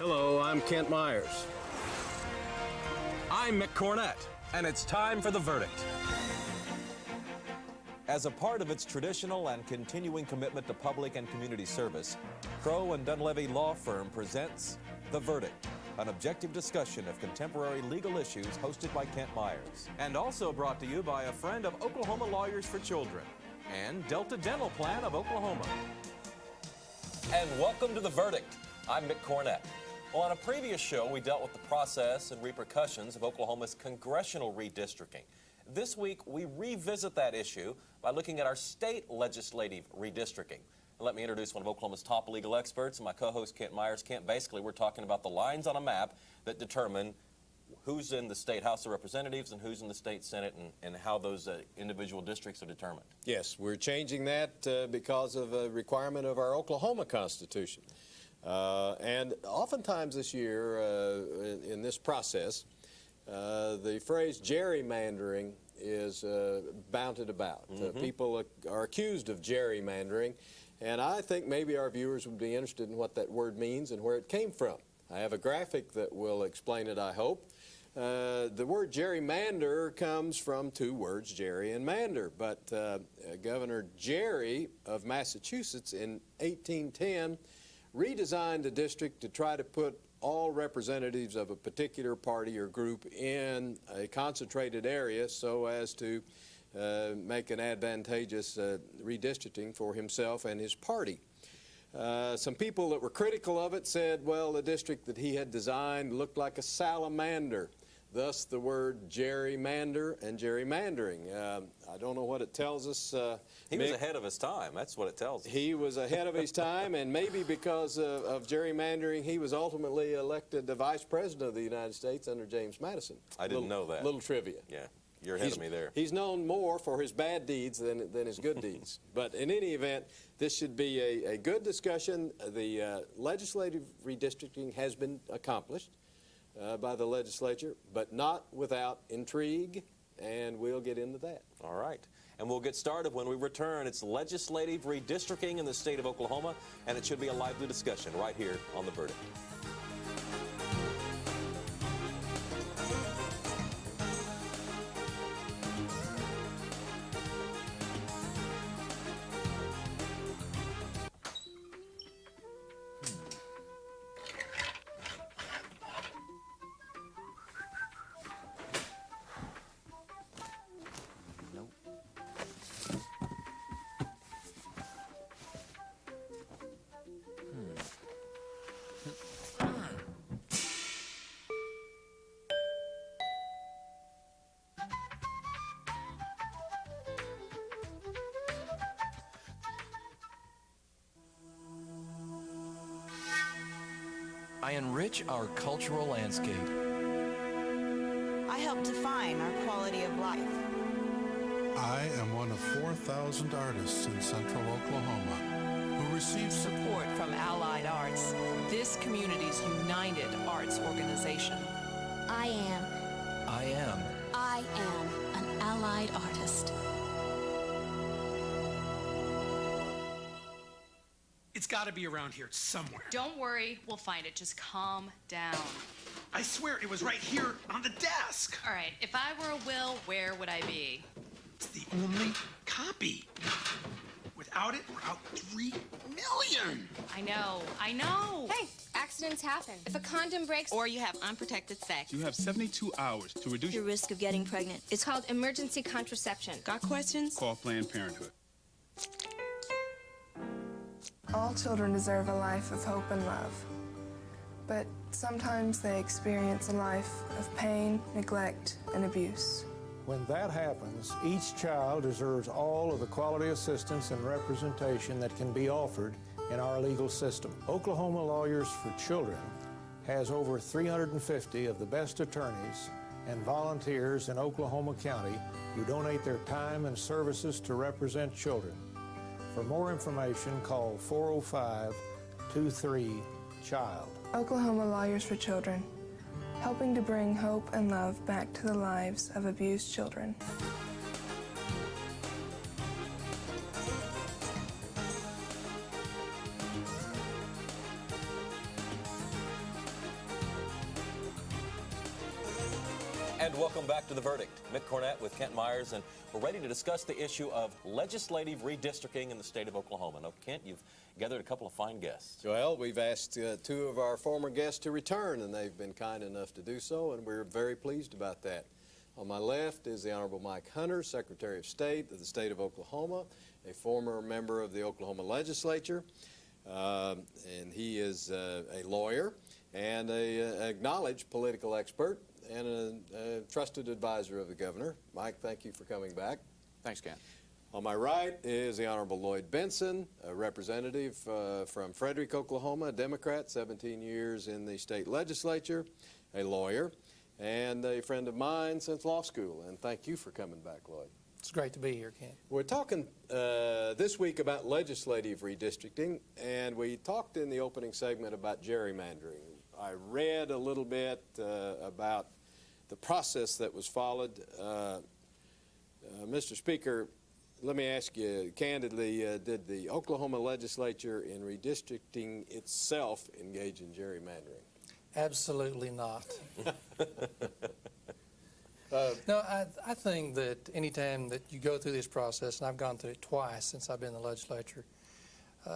Hello, I'm Kent Myers. I'm Mick Cornett, and it's time for the verdict. As a part of its traditional and continuing commitment to public and community service, Crowe and Dunleavy Law Firm presents The Verdict, an objective discussion of contemporary legal issues hosted by Kent Myers. And also brought to you by a friend of Oklahoma Lawyers for Children and Delta Dental Plan of Oklahoma. And welcome to The Verdict. I'm Mick Cornett. Well, on a previous show, we dealt with the process and repercussions of Oklahoma's congressional redistricting. This week, we revisit that issue by looking at our state legislative redistricting. And let me introduce one of Oklahoma's top legal experts and my co-host, Kent Myers. Kent, basically, we're talking about the lines on a map that determine who's in the state House of Representatives and who's in the state Senate and how those individual districts are determined. Yes, we're changing that because of a requirement of our Oklahoma Constitution. And oftentimes this year, in this process, the phrase gerrymandering is bounded about. People are accused of gerrymandering, and I think maybe our viewers would be interested in what that word means and where it came from. I have a graphic that will explain it, I hope. The word gerrymander comes from two words, gerry and mander, but Governor Gerry of Massachusetts in 1810 redesigned the district to try to put all representatives of a particular party or group in a concentrated area so as to make an advantageous redistricting for himself and his party. Some people that were critical of it said, well, the district that he had designed looked like a salamander. Thus the word gerrymander and gerrymandering. I don't know what it tells us. He was ahead of his time. That's what it tells us. He was ahead of his time, and maybe because of gerrymandering, he was ultimately elected the Vice President of the United States under James Madison. I didn't know that. Little trivia. Yeah, you're ahead of me there. He's known more for his bad deeds than his good deeds. But in any event, this should be a good discussion. The legislative redistricting has been accomplished by the legislature, but not without intrigue, and we'll get into that. All right. And we'll get started when we return. It's legislative redistricting in the state of Oklahoma, and it should be a lively discussion right here on The Verdict. I enrich our cultural landscape. I help define our quality of life. I am one of 4,000 artists in central Oklahoma who receive support from Allied Arts, this community's united arts organization. I am an Allied artist. It's got to be around here somewhere. Don't worry, we'll find it. Just calm down. I swear it was right here on the desk. All right, if I were a Will, where would I be? It's the only copy. Without it, we're out $3 million. I know. Hey, accidents happen. If a condom breaks Or you have unprotected sex. You have 72 hours to reduce your risk of getting pregnant. It's called emergency contraception. Got questions? Call Planned Parenthood. All children deserve a life of hope and love, but sometimes they experience a life of pain, neglect, and abuse. When that happens, each child deserves all of the quality assistance and representation that can be offered in our legal system. Oklahoma Lawyers for Children has over 350 of the best attorneys and volunteers in Oklahoma County who donate their time and services to represent children. For more information, call 405-23-CHILD. Oklahoma Lawyers for Children, helping to bring hope and love back to the lives of abused children. And welcome back to The Verdict. Mick Cornett with Kent Myers, and we're ready to discuss the issue of legislative redistricting in the state of Oklahoma. Now, Kent, you've gathered a couple of fine guests. Well, we've asked two of our former guests to return, and they've been kind enough to do so, and we're very pleased about that. On my left is the Honorable Mike Hunter, Secretary of State of the state of Oklahoma, a former member of the Oklahoma legislature, and he is a lawyer and an acknowledged political expert and a trusted advisor of the governor. Mike, thank you for coming back. Thanks, Ken. On my right is the Honorable Loyd Benson, a representative from Frederick, Oklahoma, a Democrat, 17 years in the state legislature, a lawyer, and a friend of mine since law school. And thank you for coming back, Loyd. It's great to be here, Ken. We're talking this week about legislative redistricting, and we talked in the opening segment about gerrymandering. I read a little bit about the process that was followed. Mr. Speaker, let me ask you candidly, did the Oklahoma legislature in redistricting itself engage in gerrymandering? Absolutely not. No, I think that anytime that you go through this process, and I've gone through it twice since I've been in the legislature,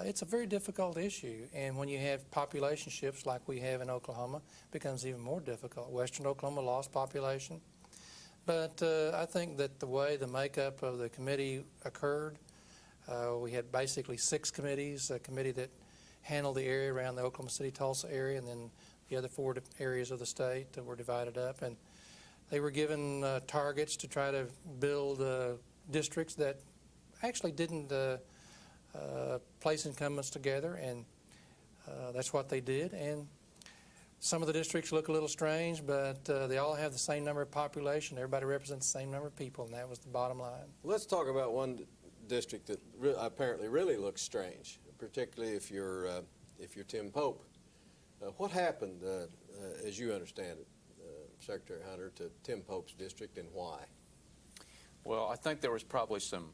it's a very difficult issue. And when you have population shifts like we have in Oklahoma, it becomes even more difficult. Western Oklahoma lost population. But I think that the way the makeup of the committee occurred, we had basically 6 committees, a committee that handled the area around the Oklahoma City, Tulsa area, and then the other 4 areas of the state that were divided up. And they were given targets to try to build districts that actually didn't place incumbents together, and that's what they did. And some of the districts look a little strange, but they all have the same number of population. Everybody represents the same number of people, and that was the bottom line. Let's talk about one district that apparently really looks strange, particularly if you're Tim Pope. What happened, as you understand it, Secretary Hunter, to Tim Pope's district, and why? Well, I think there was probably some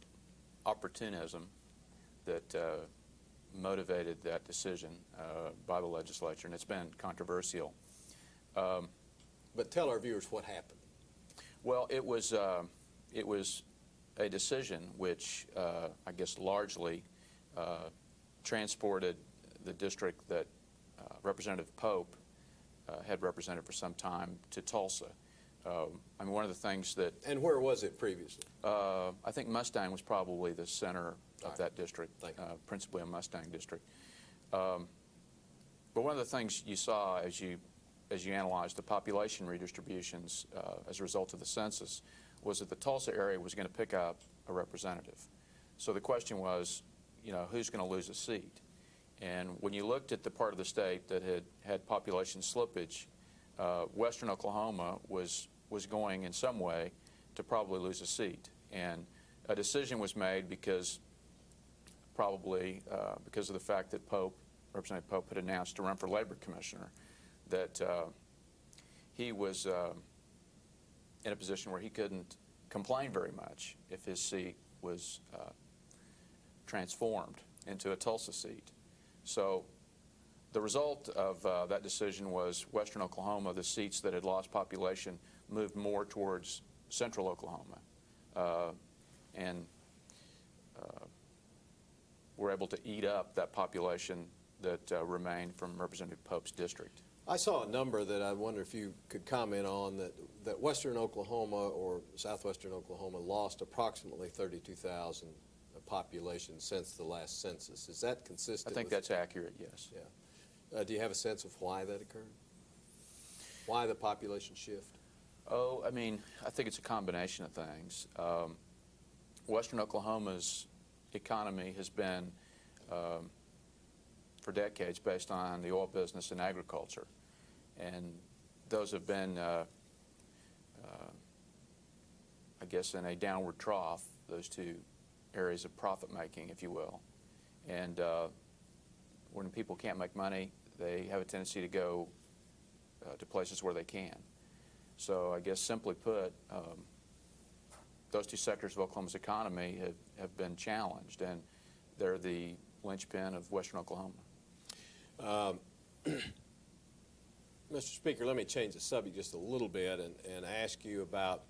opportunism that motivated that decision by the legislature, and it's been controversial. But tell our viewers what happened. Well, it was a decision which I guess largely transported the district that Representative Pope had represented for some time to Tulsa. I mean, one of the things that... And where was it previously? I think Mustang was probably the center of that district, principally a Mustang district. But one of the things you saw as you analyzed the population redistributions as a result of the census was that the Tulsa area was going to pick up a representative. So the question was, you know, who's going to lose a seat? And when you looked at the part of the state that had population slippage, western Oklahoma was going in some way to probably lose a seat. And a decision was made because because of the fact that Representative Pope had announced to run for labor commissioner, that he was in a position where he couldn't complain very much if his seat was transformed into a Tulsa seat. So the result of that decision was western Oklahoma, the seats that had lost population, moved more towards central Oklahoma, and were able to eat up that population that remained from Representative Pope's district. I saw a number that I wonder if you could comment on, that western Oklahoma or southwestern Oklahoma lost approximately 32,000 population since the last census. Is that consistent? I think that's accurate, yes. Yeah. Do you have a sense of why that occurred? Why the population shift? Oh, I mean, I think it's a combination of things. Western Oklahoma's economy has been, for decades, based on the oil business and agriculture. And those have been, I guess, in a downward trough, those two areas of profit-making, if you will. And when people can't make money, they have a tendency to go to places where they can. So I guess simply put, those two sectors of Oklahoma's economy have been challenged, and they're the linchpin of western Oklahoma. Mr. Speaker, let me change the subject just a little bit and ask you about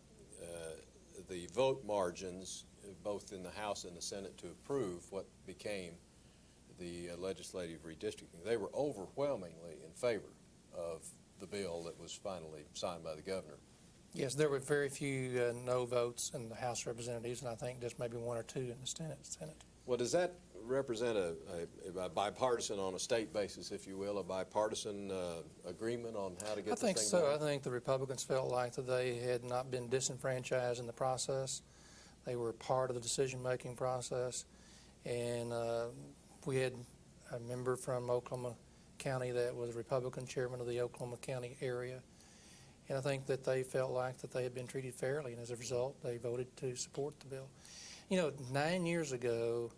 the vote margins, both in the House and the Senate, to approve what became the legislative redistricting. They were overwhelmingly in favor of the bill that was finally signed by the governor. Yes, there were very few no votes in the House of Representatives, and I think just maybe one or two in the Senate. Well, does that represent a bipartisan, on a state basis, if you will, a bipartisan agreement on how to get this thing I think so. done? I think the Republicans felt like that they had not been disenfranchised in the process. They were part of the decision-making process, and we had a member from Oklahoma County that was a Republican chairman of the Oklahoma County area, and I think that they felt like that they had been treated fairly, and as a result, they voted to support the bill. You know, 9 years ago,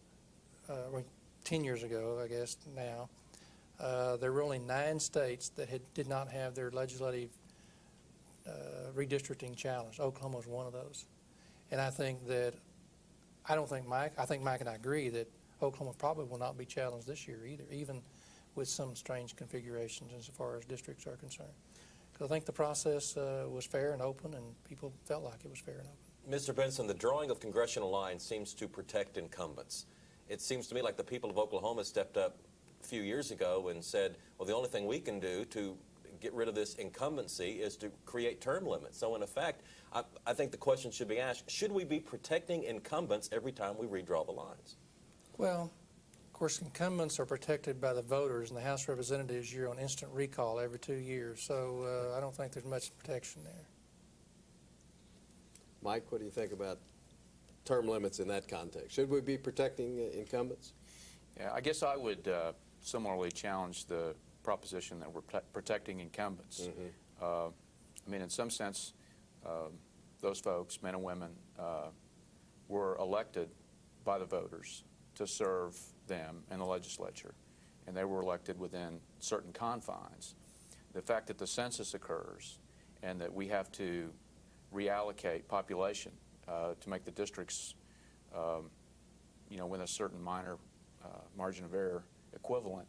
or 10 years ago, I guess now, there were only 9 states that did not have their legislative redistricting challenged. Oklahoma was one of those. And I think that, I think Mike and I agree that Oklahoma probably will not be challenged this year either, even with some strange configurations as far as districts are concerned. Because I think the process was fair and open, and people felt like it was fair and open. Mr. Benson, the drawing of congressional lines seems to protect incumbents. It seems to me like the people of Oklahoma stepped up a few years ago and said, well, the only thing we can do to get rid of this incumbency is to create term limits. So in effect, I think the question should be asked, should we be protecting incumbents every time we redraw the lines? Well, of course, incumbents are protected by the voters, and the House of Representatives, you're on instant recall every 2 years. So I don't think there's much protection there. Mike, what do you think about term limits in that context? Should we be protecting incumbents? Yeah, I guess I would similarly challenge the proposition that we're protecting incumbents. Mm-hmm. I mean, in some sense, those folks, men and women, were elected by the voters to serve them in the legislature, and they were elected within certain confines. The fact that the census occurs and that we have to reallocate population to make the districts, you know, with a certain minor margin of error equivalent,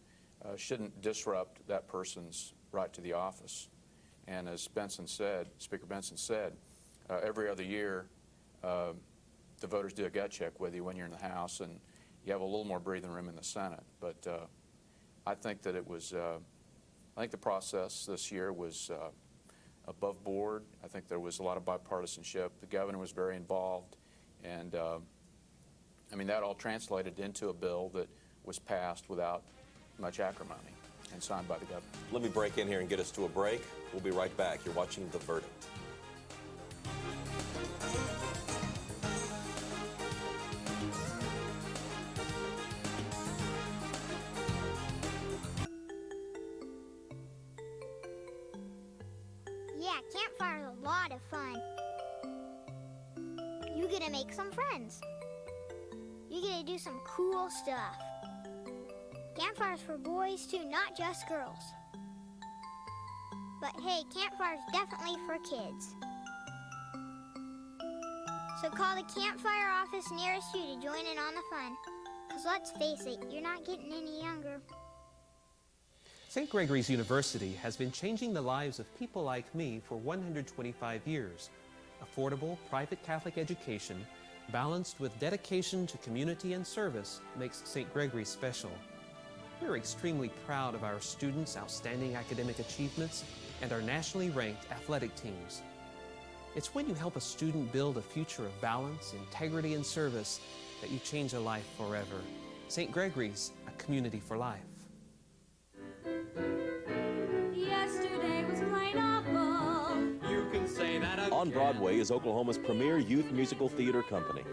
shouldn't disrupt that person's right to the office. And as Benson said, Speaker Benson said, every other year the voters do a gut check with you when you're in the House, and you have a little more breathing room in the Senate. But I think that it was, I think the process this year was above board. I think there was a lot of bipartisanship. The governor was very involved, and I mean, that all translated into a bill that was passed without much acrimony and signed by the governor. Let me break in here and get us to a break. We'll be right back. You're watching The Verdict. Yeah, campfire's a lot of fun. You get to make some friends. You get to do some cool stuff. Campfire's for boys too, not just girls. But hey, campfire's definitely for kids. So call the campfire office nearest you to join in on the fun. 'Cause let's face it, you're not getting any younger. St. Gregory's University has been changing the lives of people like me for 125 years. Affordable, private Catholic education, balanced with dedication to community and service, makes St. Gregory special. We're extremely proud of our students' outstanding academic achievements and our nationally ranked athletic teams. It's when you help a student build a future of balance, integrity, and service that you change a life forever. St. Gregory's, a community for life. Yesterday was pineapple. You can say that again. On Broadway is Oklahoma's premier youth musical theater company.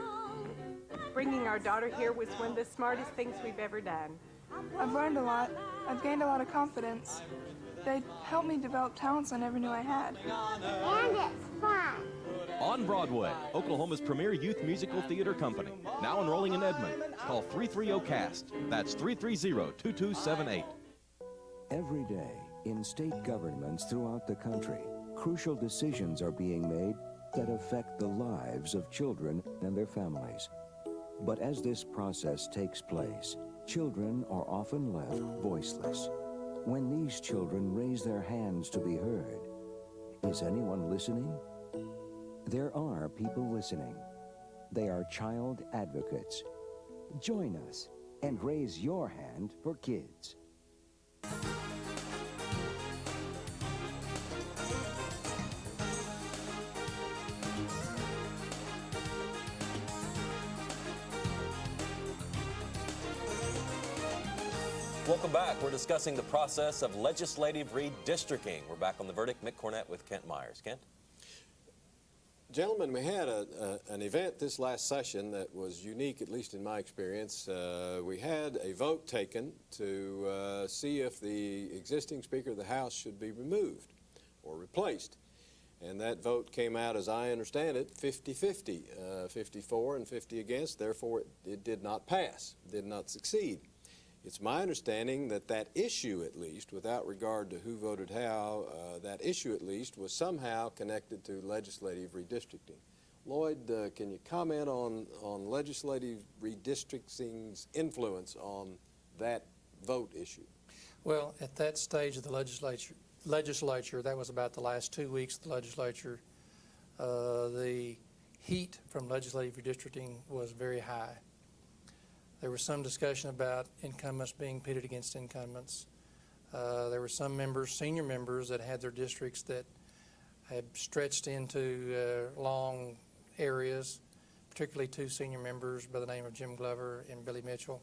Bringing our daughter here was one of the smartest things we've ever done. I've learned a lot. I've gained a lot of confidence. They helped me develop talents I never knew I had. And it's fun. On Broadway, Oklahoma's premier youth musical theater company. Now enrolling in Edmond. Call 330-CAST. That's 330-2278. Every day, in state governments throughout the country, crucial decisions are being made that affect the lives of children and their families. But as this process takes place, children are often left voiceless. when these children raise their hands to be heard. Is anyone listening? There are people listening. They are child advocates. Join us and raise your hand for kids. Welcome back. We're discussing the process of legislative redistricting. We're back on The Verdict. Mick Cornett with Kent Myers. Kent? Gentlemen, we had an event this last session that was unique, at least in my experience. We had a vote taken to see if the existing Speaker of the House should be removed or replaced. And that vote came out, as I understand it, 50-50, 54 and 50 against. Therefore, it did not pass, did not succeed. It's my understanding that that issue, at least, without regard to who voted how, that issue, at least, was somehow connected to legislative redistricting. Loyd, can you comment on legislative redistricting's influence on that vote issue? Well, at that stage of the legislature, that was about the last 2 weeks of the legislature, the heat from legislative redistricting was very high. There was some discussion about incumbents being pitted against incumbents. There were some members, senior members, that had their districts that had stretched into long areas, particularly two senior members by the name of Jim Glover and Billy Mitchell.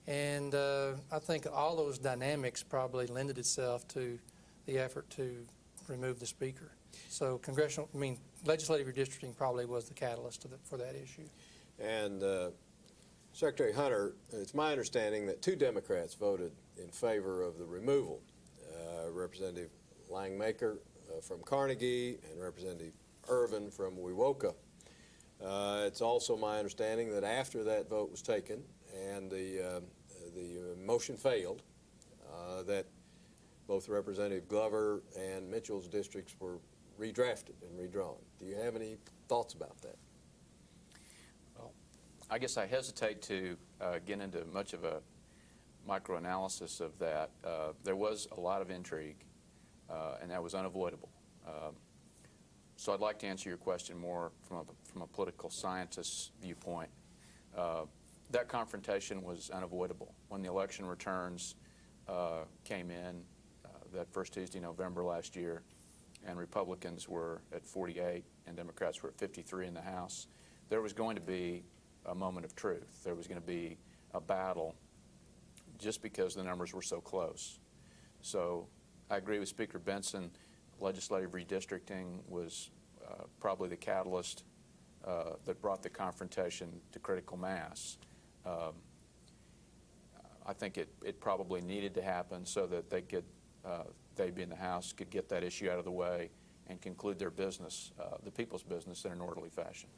And I think all those dynamics probably lended itself to the effort to remove the Speaker. So legislative redistricting probably was the catalyst for that issue. And Secretary Hunter, it's my understanding that two Democrats voted in favor of the removal, Representative Langmaker from Carnegie and Representative Irvin from Wewoka. It's also my understanding that after that vote was taken and the motion failed, that both Representative Glover and Mitchell's districts were redrafted and redrawn. Do you have any thoughts about that? I guess I hesitate to get into much of a microanalysis of that. There was a lot of intrigue, and that was unavoidable. So I'd like to answer your question more from a political scientist's viewpoint. That confrontation was unavoidable. When the election returns came in that first Tuesday in November last year, and Republicans were at 48 and Democrats were at 53 in the House, there was going to be a moment of truth. There was going to be a battle just because the numbers were so close. So I agree with Speaker Benson. Legislative redistricting was probably the catalyst that brought the confrontation to critical mass. I think it probably needed to happen so that they'd be in the House, could get that issue out of the way and conclude their business, the people's business, in an orderly fashion.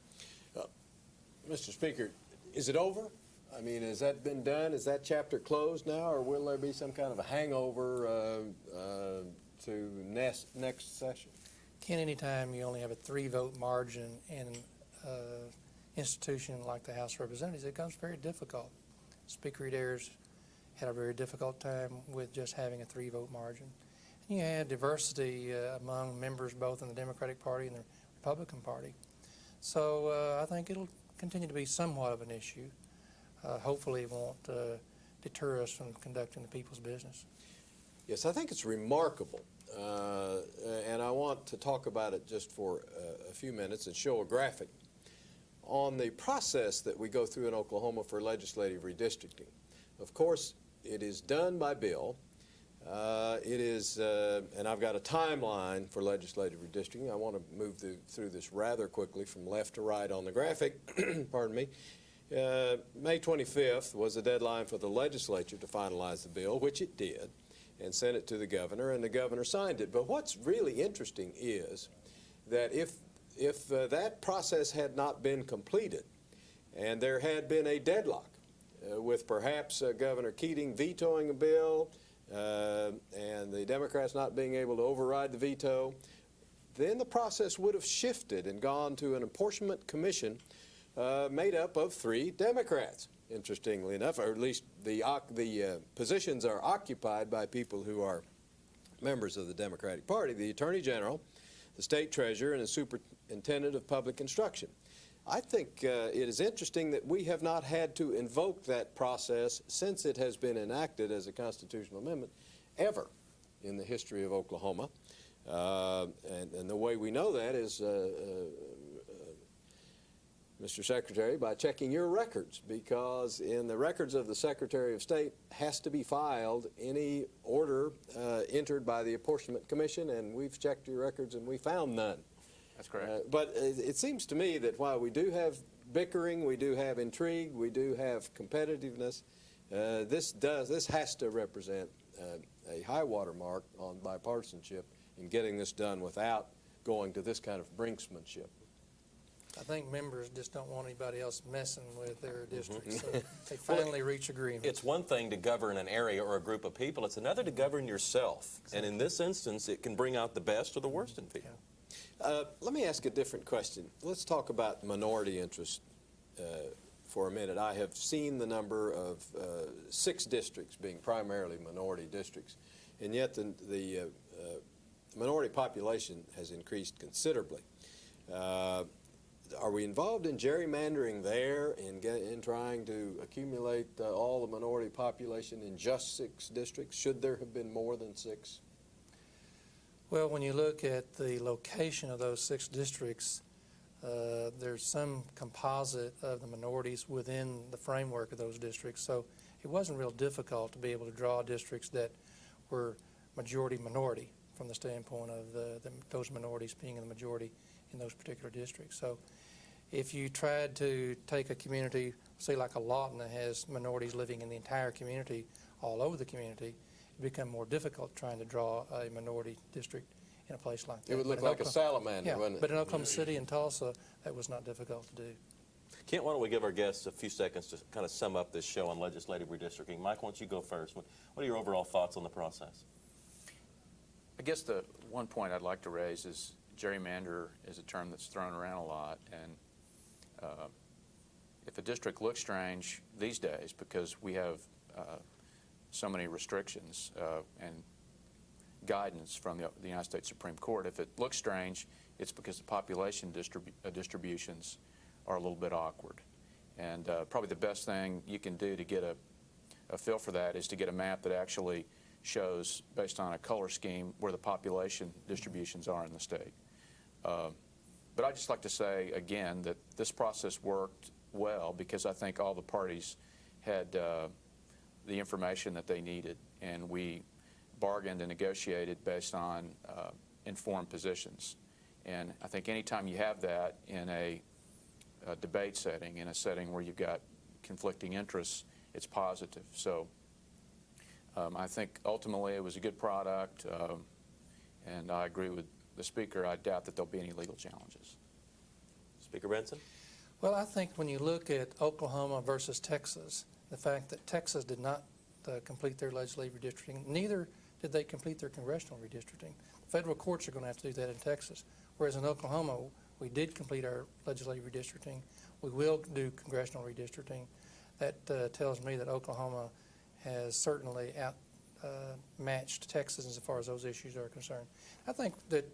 Mr. Speaker, is it over? I mean, has that been done? Is that chapter closed now, or will there be some kind of a hangover to next session? Ken, anytime you only have a 3-vote margin in an institution like the House of Representatives, it becomes very difficult. Speaker Ayers had a very difficult time with just having a 3-vote margin. And you had diversity among members both in the Democratic Party and the Republican Party. So I think it'll continue to be somewhat of an issue. Hopefully it won't deter us from conducting the people's business. Yes, I think it's remarkable, and I want to talk about it just for a few minutes and show a graphic on the process that we go through in Oklahoma for legislative redistricting. Of course, it is done by bill. It is, and I've got a timeline for legislative redistricting. I want to move through this rather quickly from left to right on the graphic. Pardon me. May 25th was the deadline for the legislature to finalize the bill, which it did, and sent it to the governor, and the governor signed it. But what's really interesting is that if that process had not been completed, and there had been a deadlock with perhaps Governor Keating vetoing a bill, and the Democrats not being able to override the veto, then the process would have shifted and gone to an apportionment commission made up of 3 Democrats. interestingly enough, or at least the positions are occupied by people who are members of the Democratic Party, the Attorney General, the State Treasurer, and the Superintendent of Public Instruction. I think it is interesting that we have not had to invoke that process since it has been enacted as a constitutional amendment ever in the history of Oklahoma. And the way we know that is, Mr. Secretary, by checking your records, because in the records of the Secretary of State has to be filed any order entered by the Apportionment Commission, and we've checked your records and we found none. That's correct. But it seems to me that while we do have bickering, we do have intrigue, we do have competitiveness, this has to represent a high water mark on bipartisanship in getting this done without going to this kind of brinksmanship. I think members just don't want anybody else messing with their district, so they finally reach agreement. It's one thing to govern an area or a group of people. It's another to govern yourself. And in this instance, it can bring out the best or the worst in people. Let me ask a different question. Let's talk about minority interest for a minute. I have seen the number of 6 districts being primarily minority districts, and yet the minority population has increased considerably. Are we involved in gerrymandering there in trying to accumulate all the minority population in just 6 districts? Should there have been more than 6? Well, when you look at the location of those 6 districts, there's some composite of the minorities within the framework of those districts. So it wasn't real difficult to be able to draw districts that were majority-minority from the standpoint of those minorities being in the majority in those particular districts. So if you tried to take a community, say like a Lawton that has minorities living in the entire community, all over the community, it become more difficult trying to draw a minority district in a place like that. It would look like a salamander, wouldn't it? But in Oklahoma City and Tulsa, that was not difficult to do. Kent, why don't we give our guests a few seconds to kind of sum up this show on legislative redistricting. Mike, why don't you go first? What are your overall thoughts on the process? I guess the one point I'd like to raise is gerrymander is a term that's thrown around a lot, and if a district looks strange these days because we have so many restrictions and guidance from the United States Supreme Court, if it looks strange, it's because the population distributions are a little bit awkward. And probably the best thing you can do to get a feel for that is to get a map that actually shows, based on a color scheme, where the population distributions are in the state. But I'd just like to say, again, that this process worked well because I think all the parties had the information that they needed, and we bargained and negotiated based on informed positions. And I think anytime you have that in a debate setting, in a setting where you've got conflicting interests, it's positive. So I think ultimately it was a good product, and I agree with the Speaker. I doubt that there'll be any legal challenges. Speaker Benson? Well, I think when you look at Oklahoma versus Texas, the fact that Texas did not complete their legislative redistricting, neither did they complete their congressional redistricting. The federal courts are going to have to do that in Texas, whereas in Oklahoma, we did complete our legislative redistricting. We will do congressional redistricting. That tells me that Oklahoma has certainly matched Texas as far as those issues are concerned. I think that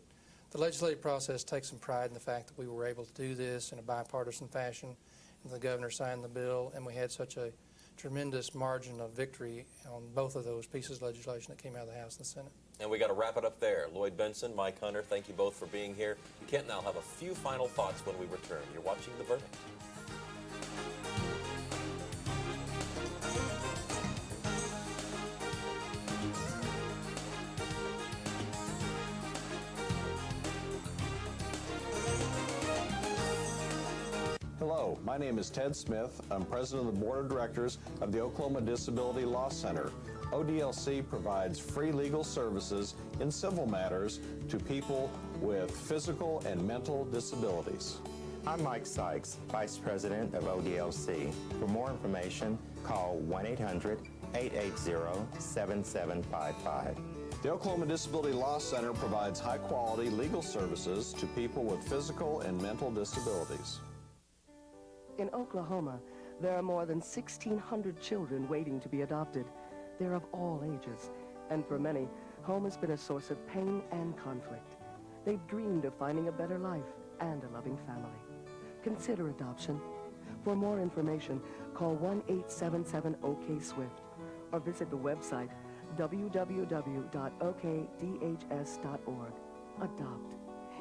the legislative process takes some pride in the fact that we were able to do this in a bipartisan fashion, and the governor signed the bill, and we had such a tremendous margin of victory on both of those pieces of legislation that came out of the House and the Senate. And we got to wrap it up there. Loyd Benson, Mike Hunter, thank you both for being here. Kent and I'll have a few final thoughts when we return. You're watching The Verdict. Hello, my name is Ted Smith. I'm president of the board of directors of the Oklahoma Disability Law Center. ODLC provides free legal services in civil matters to people with physical and mental disabilities. I'm Mike Sykes, Vice President of ODLC. For more information, call 1-800-880-7755. The Oklahoma Disability Law Center provides high-quality legal services to people with physical and mental disabilities. In Oklahoma, There are more than 1,600 children waiting to be adopted. They're of all ages, and for many, home has been a source of pain and conflict. They've dreamed of finding a better life and a loving family. Consider adoption. For more information, call 1-877-OK-SWIFT or visit the website www.okdhs.org. Adopt.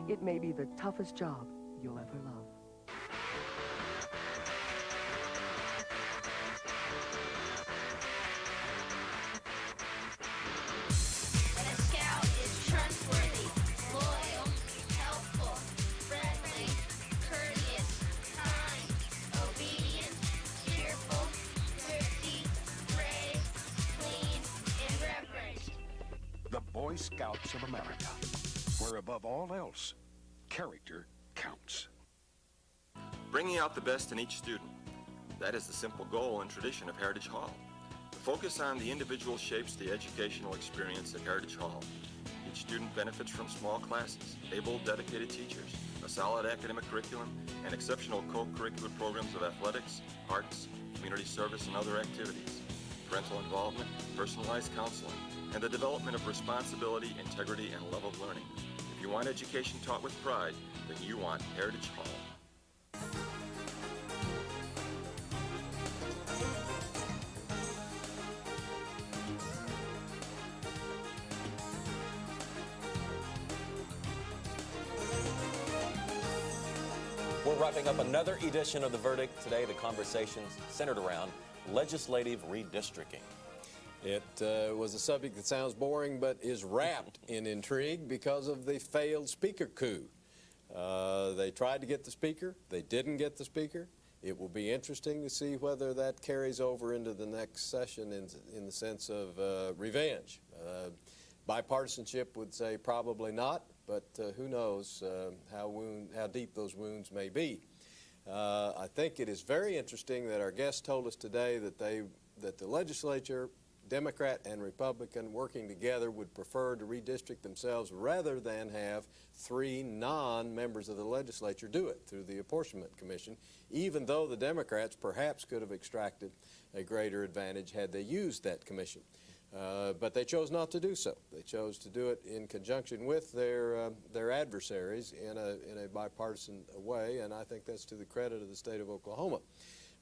It may be the toughest job you'll ever love. Boy Scouts of America, where above all else, character counts. Bringing out the best in each student. That is the simple goal and tradition of Heritage Hall. The focus on the individual shapes the educational experience at Heritage Hall. Each student benefits from small classes, able, dedicated teachers, a solid academic curriculum, and exceptional co-curricular programs of athletics, arts, community service, and other activities, parental involvement, personalized counseling, and the development of responsibility, integrity, and love of learning. If you want education taught with pride, then you want Heritage Hall. We're wrapping up another edition of The Verdict. Today, the conversation's centered around legislative redistricting. It was a subject that sounds boring, but is wrapped in intrigue because of the failed speaker coup. They tried to get the speaker. They didn't get the speaker. It will be interesting to see whether that carries over into the next session in the sense of revenge. Bipartisanship would say probably not, but who knows how deep those wounds may be. I think it is very interesting that our guest told us today that the legislature, Democrat and Republican, working together, would prefer to redistrict themselves rather than have 3 non-members of the legislature do it through the Apportionment Commission, even though the Democrats perhaps could have extracted a greater advantage had they used that commission. But they chose not to do so. They chose to do it in conjunction with their adversaries in a bipartisan way, and I think that's to the credit of the state of Oklahoma.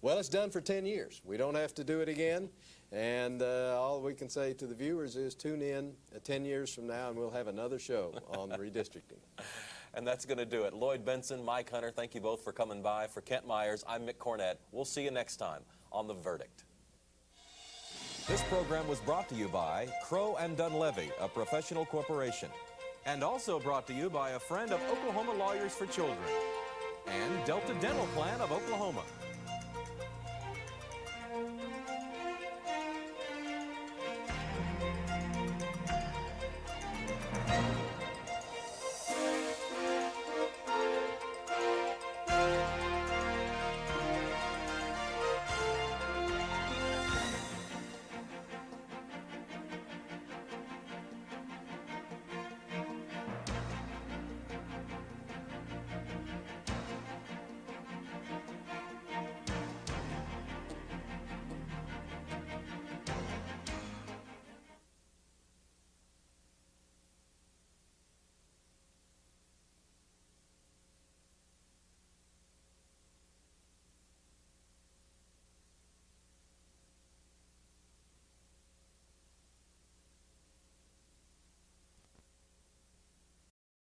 Well, it's done for 10 years. We don't have to do it again, and all we can say to the viewers is tune in 10 years from now, and we'll have another show on redistricting. And that's going to do it. Loyd, Benson, Mike Hunter, thank you both for coming by. For Kent Myers, I'm Mick Cornett. We'll see you next time on The Verdict. This program was brought to you by Crow and Dunlevy, a professional corporation, and also brought to you by a friend of Oklahoma Lawyers for Children and Delta Dental Plan of Oklahoma.